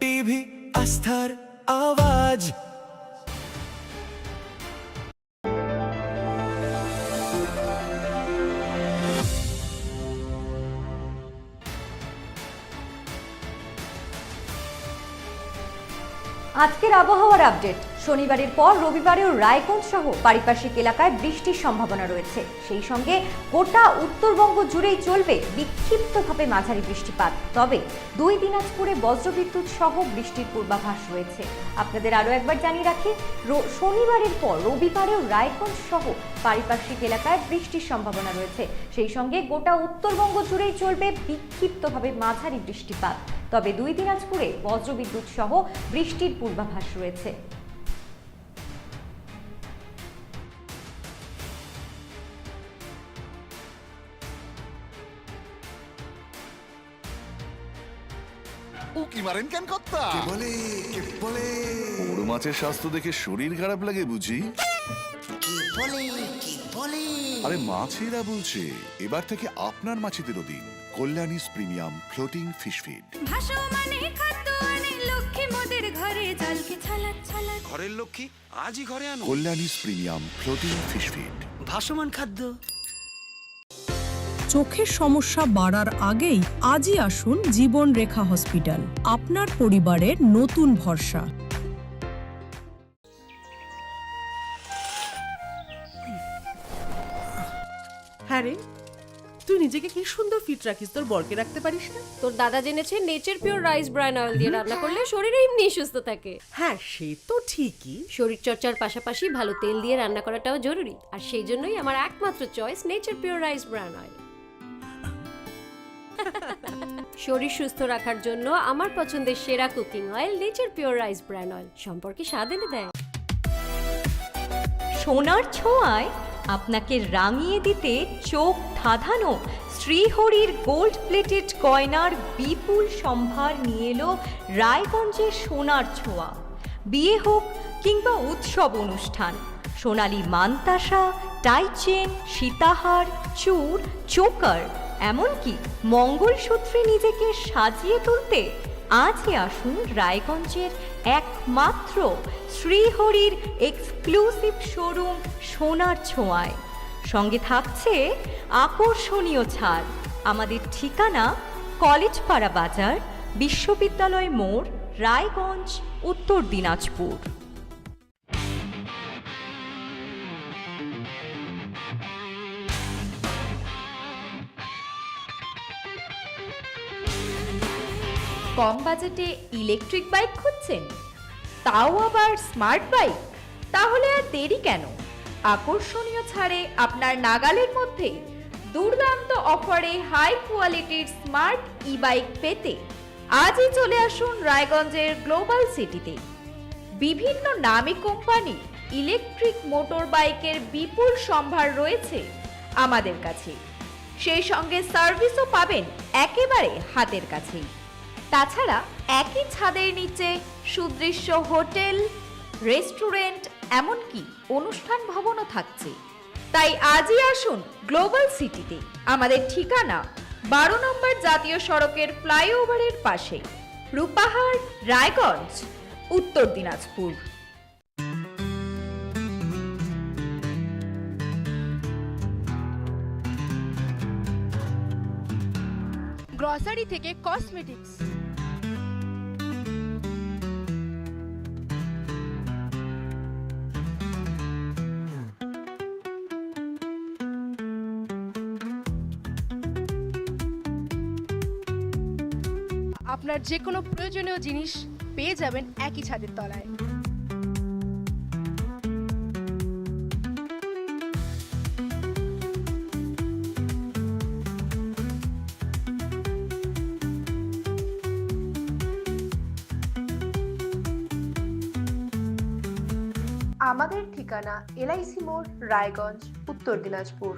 TV আস্থার আওয়াজ। আজকের আবহাওয়ার আপডেট। শনিবারের পর রবিবারেও রায়গঞ্জ সহ পারিপার্শ্বিক এলাকায় বৃষ্টির সম্ভাবনা রয়েছে। সেই সঙ্গে গোটা উত্তরবঙ্গ জুড়েই চলবে বিক্ষিপ্তভাবে মাঝারি বৃষ্টিপাত। তবে 2 দিনাজপুরে বজ্রবিদ্যুৎ সহ বৃষ্টির পূর্বাভাস রয়েছে। আপনাদের আরও একবার জানিয়ে রাখি, শনিবারের পর রবিবারেও রায়গঞ্জ সহ পারিপার্শ্বিক এলাকায় বৃষ্টির সম্ভাবনা রয়েছে। সেই সঙ্গে গোটা উত্তরবঙ্গ জুড়েই চলবে বিক্ষিপ্তভাবে মাঝারি বৃষ্টিপাত। তবে 2 দিনাজপুরে বজ্রবিদ্যুৎ সহ বৃষ্টির পূর্বাভাস রয়েছে। উকি মারেন কেন কর্তা? বলে বড় মাছের স্বাস্থ্য দেখে শরীর খারাপ লাগে বুঝি? আরে মাছেরা বলছে এবার থেকে আপনার মাছেদেরও দিন কল্যাণীস প্রিমিয়াম ফ্লোটিং ফিশ ফিড। ঘরের লক্ষ্মী আজই ঘরে আনো কল্যাণীস প্রিমিয়াম ফ্লোটিং ফিশ ফিড। ভাসমান খাদ্য। চোখের সমস্যা বাড়ার আগেই আজই আসুন জীবন রেখা হসপিটাল, আপনার পরিবারের নতুন ভরসা। হ্যাঁ রে, তুই নিজেকে কি সুন্দর ফিট রাখিস, তোর বরকে রাখতে পারিস না? তোর দাদা জেনেছে nature pure rice bran oil দিয়ে রান্না করলে শরীর এমনি সুস্থ থাকে। হ্যাঁ সে তো ঠিকই, শরীর চর্চার পাশাপাশি ভালো তেল দিয়ে রান্না করাটাও জরুরি। আর সেই জন্যই আমার একমাত্র choice nature pure rice bran oil. শরীর সুস্থ রাখার জন্য আমার পছন্দের সেরা cooking oil nature pure rice bran oil সম্পর্কে স্বাদ এনে দেয়। সোনার ছোঁয়ায় আপনাকে রাঙিয়ে দিতে চোখ ধাঁধানো শ্রীহরির গোল্ড প্লেটেড গয়নার বিপুল সম্ভার নিয়ে এলো রায়গঞ্জের সোনার ছোঁয়া। বিয়ে হোক কিংবা উৎসব অনুষ্ঠান, সোনালী মানতাসা, টাইচেন, সীতাহার, চূড়, চোকার, এমনকি মঙ্গলসূত্রে নিজেকে সাজিয়ে তুলতে আজই আসুন রায়গঞ্জের একমাত্র শ্রীহরির এক্সক্লুসিভ শোরুম সোনার ছোঁয়ায়। সঙ্গে থাকছে আকর্ষণীয় ছাড়। আমাদের ঠিকানা কলেজপাড়া বাজার, বিশ্ববিদ্যালয় মোড়, রায়গঞ্জ, উত্তর দিনাজপুর। কম বাজেটে ইলেকট্রিক বাইক খুঁজছেন, তাও আবার স্মার্ট বাইক? তাহলে আর দেরি কেন? আকর্ষণীয় ছাড়ে আপনার নাগালের মধ্যে দুর্দান্ত অফারে হাই কোয়ালিটির স্মার্ট ই বাইক পেতে আজই চলে আসুন রায়গঞ্জের গ্লোবাল সিটিতে। বিভিন্ন নামী কোম্পানি ইলেকট্রিক মোটর বাইকের বিপুল সম্ভার রয়েছে আমাদের কাছে। সেই সঙ্গে সার্ভিসও পাবেন একেবারে হাতের কাছেই। তাছাড়া একই ছাদের নিচে সুদৃশ্য হোটেল, রেস্টুরেন্ট, এমনকি অনুষ্ঠান ভবনও থাকছে। তাই আজই আসুন গ্লোবাল সিটিতে। আমাদের ঠিকানা 12 নম্বর জাতীয় সড়কের ফ্লাইওভারের পাশে, রূপাহার, রায়গঞ্জ, উত্তর দিনাজপুর। গ্রসারি থেকে কসমেটিক্স, আপনার যে কোনো প্রয়োজনীয় জিনিস পেয়ে যাবেন একই ছাদের তলায়। আমাদের ঠিকানা LIC মোড়, রায়গঞ্জ, উত্তর দিনাজপুর।